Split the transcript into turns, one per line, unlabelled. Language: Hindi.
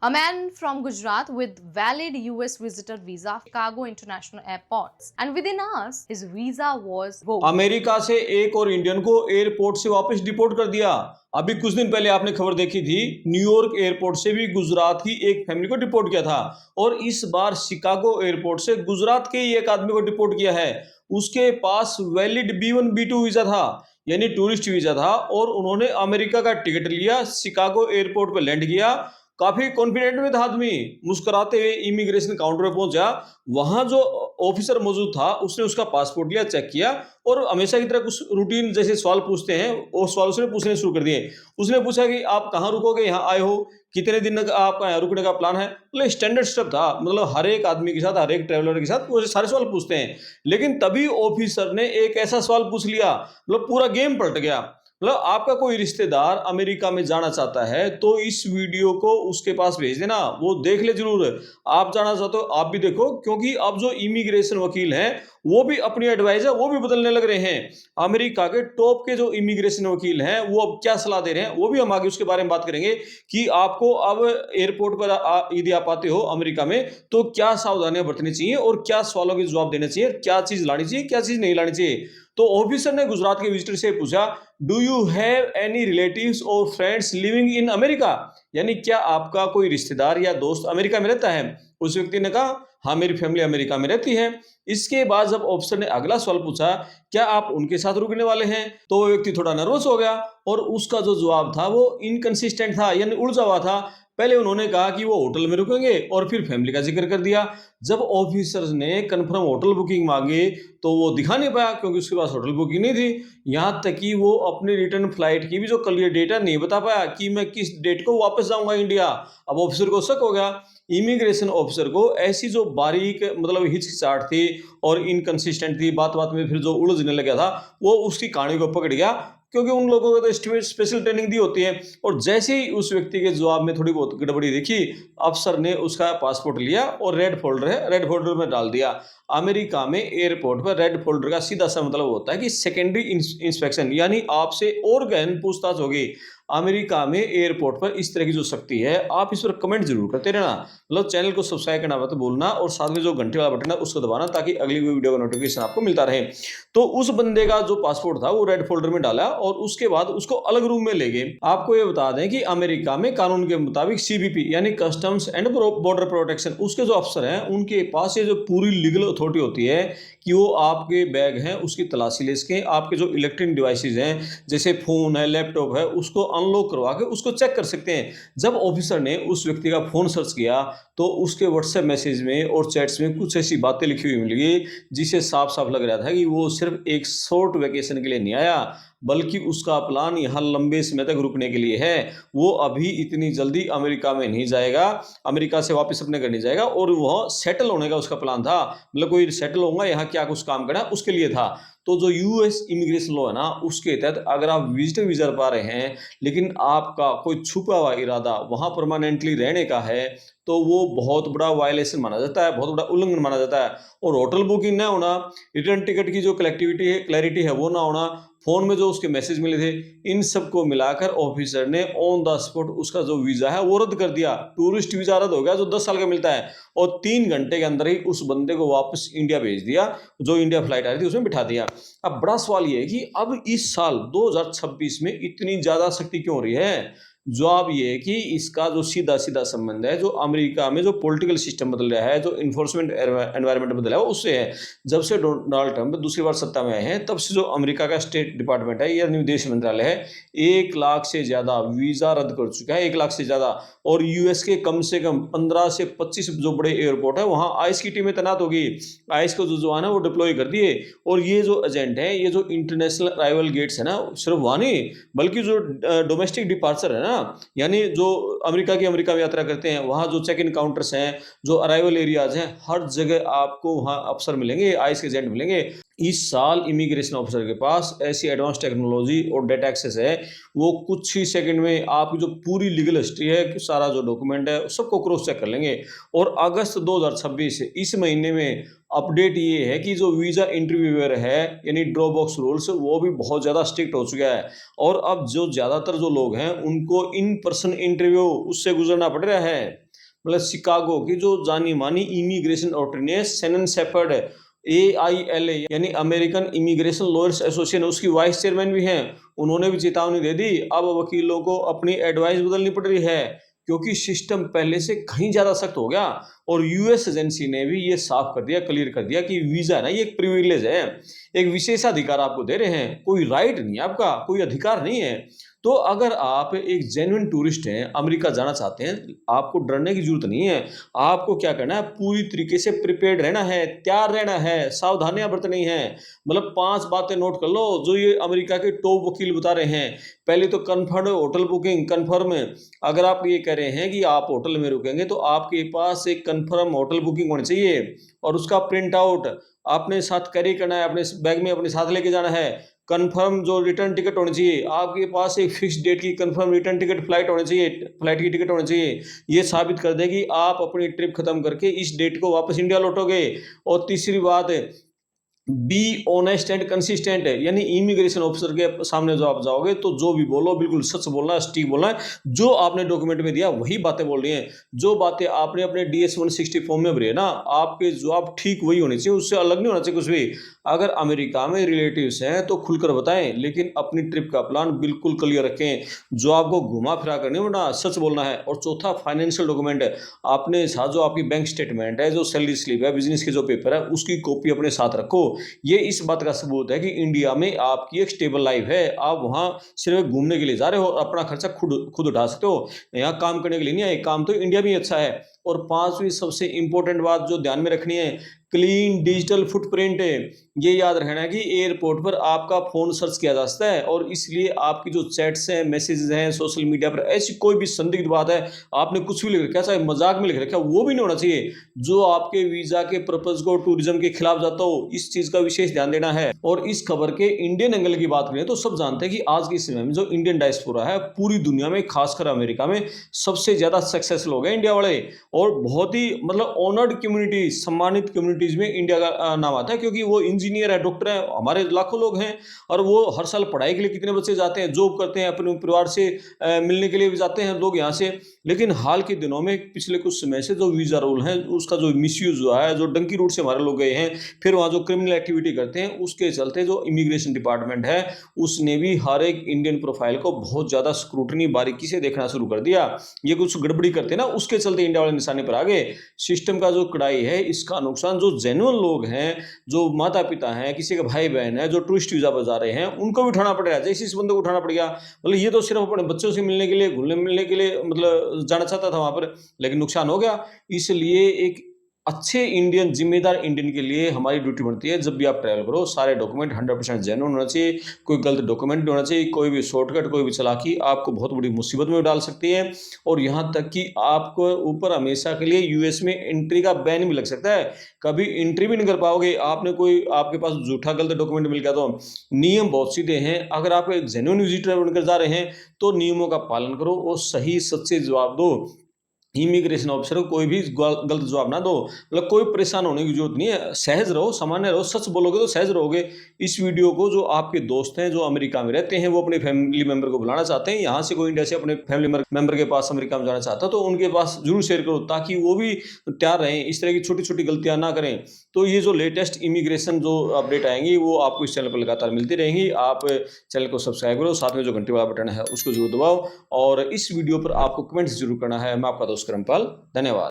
A man from Gujarat with valid US visitor visa Chicago International Airports and within hours his visa was revoked.
America से एक और इंडियन को एयरपोर्ट से वापस डिपोर्ट कर दिया। अभी कुछ दिन पहले आपने खबर देखी थी, न्यूयॉर्क एयरपोर्ट से भी गुजरात की एक फैमिली को डिपोर्ट किया था और इस बार शिकागो एयरपोर्ट से गुजरात के ही एक आदमी को डिपोर्ट किया है। उसके पास वैलिड B1 B2 वीजा था, यानी टूरिस्ट वीजा था, और उन्होंने अमेरिका का टिकट लिया, शिकागो एयरपोर्ट पर लैंड किया। काफी कॉन्फिडेंट में था आदमी, मुस्कुराते हुए इमिग्रेशन काउंटर पे पहुंचा। वहां जो ऑफिसर मौजूद था उसने उसका पासपोर्ट लिया, चेक किया और हमेशा की तरह कुछ रूटीन जैसे सवाल पूछते हैं वो सवाल उसने पूछने शुरू कर दिए। उसने पूछा कि आप कहाँ रुकोगे, यहाँ आए हो, कितने दिन तक आपका यहाँ रुकने का प्लान है। मतलब स्टैंडर्ड स्टेप था, मतलब हर एक आदमी के साथ, हर एक ट्रेवलर के साथ वो सारे सवाल पूछते हैं। लेकिन तभी ऑफिसर ने एक ऐसा सवाल पूछ लिया, मतलब पूरा गेम पलट गया। मतलब आपका कोई रिश्तेदार अमेरिका में जाना चाहता है तो इस वीडियो को उसके पास भेज देना, वो देख ले जरूर। आप जाना चाहते हो आप भी देखो, क्योंकि अब जो इमिग्रेशन वकील हैं वो भी अपनी एडवाइस है वो भी बदलने लग रहे हैं। अमेरिका के टॉप के जो इमिग्रेशन वकील हैं वो अब क्या सलाह दे रहे हैं वो भी हम आगे उसके बारे में बात करेंगे कि आपको अब एयरपोर्ट पर यदि आप आते हो अमेरिका में तो क्या सावधानियां बरतनी चाहिए और क्या सवालों के जवाब देने चाहिए, क्या चीज लानी चाहिए, क्या चीज नहीं लानी चाहिए। तो ऑफिसर ने गुजरात के विजिटर से पूछा, do you have any relatives और फ्रेंड्स लिविंग इन अमेरिका, यानी क्या आपका कोई रिश्तेदार या दोस्त अमेरिका में रहता है। उस व्यक्ति ने कहा, हाँ मेरी फैमिली अमेरिका में रहती है। इसके बाद जब ऑफिसर ने अगला सवाल पूछा, क्या आप उनके साथ रुकने वाले हैं, तो वो व्यक्ति थोड़ा नर्वस हो गया और उसका जो जवाब था वो इनकंसिस्टेंट था, यानी उलझा हुआ था। पहले उन्होंने कहा कि वो होटल में रुकेंगे और फिर फैमिली का जिक्र कर दिया। जब ऑफिसर्स ने कंफर्म होटल बुकिंग मांगी तो वो दिखा नहीं पाया क्योंकि उसके पास होटल बुकिंग नहीं थी। यहाँ तक कि वो अपनी रिटर्न फ्लाइट की भी जो क्लियर डेट है नहीं बता पाया कि मैं किस डेट को वापस जाऊंगा इंडिया। अब ऑफिसर को शक हो गया, इमिग्रेशन ऑफिसर को ऐसी जो बारीक मतलब हिचकिचाहट थी और इनकंसिस्टेंट थी, बात बात में फिर जो उलझने लगा था वो उसकी कहानी को पकड़ गया, क्योंकि उन लोगों को तो स्पेशल ट्रेनिंग दी होती है। और जैसे ही उस व्यक्ति के जवाब में थोड़ी बहुत गड़बड़ी दिखी, अफसर ने उसका पासपोर्ट लिया और रेड फोल्डर है, रेड फोल्डर में डाल दिया। अमेरिका में एयरपोर्ट पर रेड फोल्डर का सीधा सा मतलब होता है कि सेकेंडरी इंस्पेक्शन, यानी आपसे और गहन पूछताछ होगी। अमेरिका में एयरपोर्ट पर इस तरह की जो शक्ति है, आप इस पर कमेंट जरूर करते रहना, मतलब चैनल को सब्सक्राइब करना मत भूलना और साथ में जो घंटे वाला बटन है उसको दबाना ताकि अगली वीडियो का नोटिफिकेशन आपको मिलता रहे। तो उस बंदे का जो पासपोर्ट था वो रेड फोल्डर में डाला और उसके बाद उसको अलग रूम में ले गए। आपको ये बता दें कि अमेरिका में कानून के मुताबिक CBP यानी कस्टम्स एंड बॉर्डर प्रोटेक्शन, उसके जो अफसर हैं उनके पास ये जो पूरी लीगल अथॉरिटी होती है कि वो आपके बैग हैं उसकी तलाशी ले सकें, आपके जो इलेक्ट्रॉनिक डिवाइसेज हैं जैसे फोन है, लैपटॉप है, उसको अनलॉक करवा के उसको चेक कर सकते हैं। जब ऑफिसर ने उस व्यक्ति का फोन सर्च किया तो उसके व्हाट्सएप मैसेज में और चैट्स में कुछ ऐसी बातें लिखी हुई मिली जिसे साफ साफ लग रहा था कि वो सिर्फ एक शॉर्ट वेकेशन के लिए नहीं आया, बल्कि उसका प्लान यहाँ लंबे समय तक रुकने के लिए है। वो अभी इतनी जल्दी अमेरिका में नहीं जाएगा, अमेरिका से वापस अपने घर नहीं जाएगा, और वह सेटल होने का उसका प्लान था, मतलब कोई सेटल होगा यहाँ क्या कुछ काम करना उसके लिए था। तो जो US इमिग्रेशन लॉ है ना, उसके तहत अगर आप विजिटर वीजा पा रहे हैं लेकिन आपका कोई छुपा हुआ इरादा वहां परमानेंटली रहने का है तो वो बहुत बड़ा वायलेशन माना जाता है, बहुत बड़ा उल्लंघन माना जाता है। और होटल बुकिंग ना होना, रिटर्न टिकट की जो क्लैरिटी है वो ना होना, फोन में जो उसके मैसेज मिले थे, इन सबको मिलाकर ऑफिसर ने ऑन द स्पॉट उसका जो वीजा है वो रद्द कर दिया। टूरिस्ट वीजा रद्द हो गया जो 10 साल का मिलता है, और 3 घंटे के अंदर ही उस बंदे को वापस इंडिया भेज दिया, जो इंडिया फ्लाइट आ रही थी उसमें बिठा दिया। अब बड़ा सवाल ये है कि अब इस साल 2026 में इतनी ज्यादा सख्ती क्यों हो रही है। जवाब ये है कि इसका जो सीधा सीधा संबंध है जो अमेरिका में जो पॉलिटिकल सिस्टम बदल रहा है, जो इन्फोर्समेंट एनवायरनमेंट बदला है उससे है। जब से डोनाल्ड ट्रंप दूसरी बार सत्ता में आए हैं तब से जो अमेरिका का स्टेट डिपार्टमेंट है या विदेश मंत्रालय है 1 लाख से ज्यादा वीजा रद्द कर चुका है, 1 लाख से ज्यादा। और US के कम से कम 15 से 25 जो बड़े एयरपोर्ट है वहां आइस की टीमें तैनात होगी, आइस को जो जवान है वो डिप्लॉय कर दिए। और ये जो एजेंट है, ये जो इंटरनेशनल अराइवल गेट्स है ना, सिर्फ वहां नहीं बल्कि जो डोमेस्टिक डिपार्चर है ना, यानी जो अमेरिका में यात्रा करते हैं वहां जो चेक इन काउंटर्स हैं, जो अराइवल एरियाज हैं, हर जगह आपको वहां अफसर मिलेंगे, आइस के एजेंट मिलेंगे। इस साल इमिग्रेशन ऑफिसर के पास ऐसी एडवांस टेक्नोलॉजी और डेटा एक्सेस है, वो कुछ ही सेकंड में आपकी जो पूरी लीगल हिस्ट्री है कि सारा जो डॉक्यूमेंट है सबको क्रॉस चेक कर लेंगे। और अगस्त 2026 इस महीने में अपडेट ये है कि जो वीजा इंटरव्यूअर है यानी ड्रॉप बॉक्स रूल्स वो भी बहुत ज़्यादा स्ट्रिक्ट हो चुका है, और अब जो ज़्यादातर जो लोग हैं उनको इन पर्सन इंटरव्यू उससे गुजरना पड़ रहा है। मतलब शिकागो की जो जानी मानी इमिग्रेशन अथॉरिटी है, शैनन शेफर्ड है, AILA यानी अमेरिकन इमिग्रेशन लॉयर्स एसोसिएशन, उसकी वाइस चेयरमैन भी हैं, उन्होंने भी चेतावनी दे दी अब वकीलों को अपनी एडवाइस बदलनी पड़ रही है, क्योंकि सिस्टम पहले से कहीं ज्यादा सख्त हो गया। और यूएस एजेंसी ने भी ये साफ कर दिया, क्लियर कर दिया कि वीजा ना ये एक प्रिविलेज है, एक विशेषाधिकार आपको दे रहे हैं, कोई राइट नहीं है आपका, कोई अधिकार नहीं है। तो अगर आप एक जेन्युइन टूरिस्ट हैं, अमेरिका जाना चाहते हैं, आपको डरने की जरूरत नहीं है। आपको क्या करना है, पूरी तरीके से प्रिपेयर्ड रहना है, तैयार रहना है, सावधानियां बरतनी है। मतलब 5 बातें नोट कर लो जो ये अमेरिका के टॉप वकील बता रहे हैं। पहले तो कंफर्म होटल बुकिंग, कंफर्म, अगर आप ये कह रहे हैं कि आप होटल में रुकेंगे तो आपके पास एक कंफर्म होटल बुकिंग होनी चाहिए और उसका प्रिंट आउट आपने साथ कैरी करना है, अपने बैग में अपने साथ लेके जाना है। कंफर्म जो रिटर्न टिकट होनी चाहिए, आपके पास एक फिक्स डेट की कंफर्म रिटर्न टिकट, फ्लाइट होनी चाहिए, फ्लाइट की टिकट होनी चाहिए, ये साबित कर दे कि आप अपनी ट्रिप खत्म करके इस डेट को वापस इंडिया लौटोगे। और तीसरी बात है, बी ऑनेस्ट एंड कंसिस्टेंट है, यानी इमिग्रेशन ऑफिसर के सामने जो आप जाओगे तो जो भी बोलो बिल्कुल सच बोलना है, सटीक बोलना है, जो आपने डॉक्यूमेंट में दिया वही बातें बोल रही हैं। जो बातें आपने अपने DS-160 फॉर्म में भरी है ना, आपके जवाब ठीक वही होने चाहिए, उससे अलग नहीं होना चाहिए कुछ भी। अगर अमेरिका में रिलेटिव्स हैं तो खुलकर बताएं, लेकिन अपनी ट्रिप का प्लान बिल्कुल क्लियर रखें, जो आपको घुमा फिरा कर नहीं होना, सच बोलना है। और चौथा, फाइनेंशियल डॉक्यूमेंट है, आपने साथ जो आपकी बैंक स्टेटमेंट है, जो सैलरी स्लिप है, बिजनेस के जो पेपर है, उसकी कॉपी अपने साथ रखो। ये इस बात का सबूत है कि इंडिया में आपकी एक स्टेबल लाइफ है, आप वहां सिर्फ घूमने के लिए जा रहे हो, अपना खर्चा खुद उठा सकते हो, यहाँ काम करने के लिए नहीं आए। काम तो इंडिया में अच्छा है। और 5वीं सबसे इंपॉर्टेंट बात जो ध्यान में रखनी है, क्लीन डिजिटल फुटप्रिंट है। ये याद रखना है कि एयरपोर्ट पर आपका फोन सर्च किया जा सकता है, और इसलिए आपकी जो चैट्स हैं, मैसेजेस हैं सोशल मीडिया पर, ऐसी कोई भी संदिग्ध बात है, आपने कुछ भी लिख रखा है, चाहे मजाक में लिख रखा है, वो भी नहीं होना चाहिए जो आपके वीजा के पर्पज को, टूरिज्म के खिलाफ जाता हो। इस चीज का विशेष ध्यान देना है। और इस खबर के इंडियन एंगल की बात करें तो सब जानते हैं कि आज के समय में जो इंडियन डायस्पोरा है पूरी दुनिया में, खासकर अमेरिका में सबसे ज्यादा सक्सेसफुल हो गए इंडिया वाले। और बहुत ही मतलब ऑनर्ड कम्युनिटी, सम्मानित कम्युनिटीज में इंडिया का नाम आता है, क्योंकि वो इंजीनियर है, डॉक्टर है, हमारे लाखों लोग हैं। और वो हर साल पढ़ाई के लिए कितने बच्चे जाते हैं, जॉब करते हैं, अपने परिवार से मिलने के लिए भी जाते हैं लोग यहाँ से। लेकिन हाल के दिनों में, पिछले कुछ समय से जो वीजा रूल है उसका जो मिसयूज हुआ है, जो डंकी रूट से हमारे लोग गए हैं, फिर वहाँ जो क्रिमिनल एक्टिविटी करते हैं, उसके चलते जो इमिग्रेशन डिपार्टमेंट है उसने भी हर एक इंडियन प्रोफाइल को बहुत ज्यादा स्क्रूटनी, बारीकी से देखना शुरू कर दिया। ये कुछ गड़बड़ी करते हैं ना, उसके चलते इंडिया वाले निशाने पर आ गए। सिस्टम का जो कड़ाई है, इसका नुकसान जो जेन्युइन लोग हैं, जो माता पिता हैं, किसी के भाई बहन है, जो टूरिस्ट वीजा पर जा रहे हैं, उनको भी उठाना पड़ेगा। जैसे इस बंदे को उठाना पड़ गया, मतलब ये तो सिर्फ अपने बच्चों से मिलने के लिए, घुलने मिलने के लिए मतलब जाना चाहता था वहां पर, लेकिन नुकसान हो गया। इसलिए एक अच्छे इंडियन, जिम्मेदार इंडियन के लिए हमारी ड्यूटी बनती है, जब भी आप ट्रैवल करो सारे डॉक्यूमेंट 100% जेन्युइन होना चाहिए, कोई गलत डॉक्यूमेंट नहीं होना चाहिए। कोई भी शॉर्टकट, कोई भी चालाकी आपको बहुत बड़ी मुसीबत में डाल सकती है। और यहाँ तक कि आपको ऊपर हमेशा के लिए यूएस में एंट्री का बैन भी लग सकता है, कभी एंट्री भी नहीं कर पाओगे। आपने कोई, आपके पास झूठा गलत डॉक्यूमेंट मिल गया तो। नियम बहुत सीधे हैं, अगर आप एक जेन्युइन विजिटर बनकर जा रहे हैं तो नियमों का पालन करो और सही सच्चे जवाब दो। इमिग्रेशन ऑफिसर को कोई भी गलत जवाब ना दो, मतलब कोई परेशान होने की जरूरत नहीं है। सहज रहो, सामान्य रहो, सच बोलोगे तो सहज रहोगे। इस वीडियो को जो आपके दोस्त हैं, जो अमेरिका में रहते हैं, वो अपने फैमिली मेंबर को बुलाना चाहते हैं, यहाँ से कोई इंडिया से अपने फैमिली मेंबर के पास अमेरिका में जाना चाहता है, तो उनके पास जरूर शेयर करो, ताकि वो भी तैयार रहें, इस तरह की छोटी छोटी गलतियां ना करें। तो ये जो लेटेस्ट इमिग्रेशन जो अपडेट आएंगी वो आपको इस चैनल पर लगातार मिलती रहेंगी। आप चैनल को सब्सक्राइब करो, साथ में जो घंटे वाला बटन है उसको जरूर दबाओ, और इस वीडियो पर आपको कमेंट्स जरूर करना है। मैं आपका दोस्त करमपाल, धन्यवाद।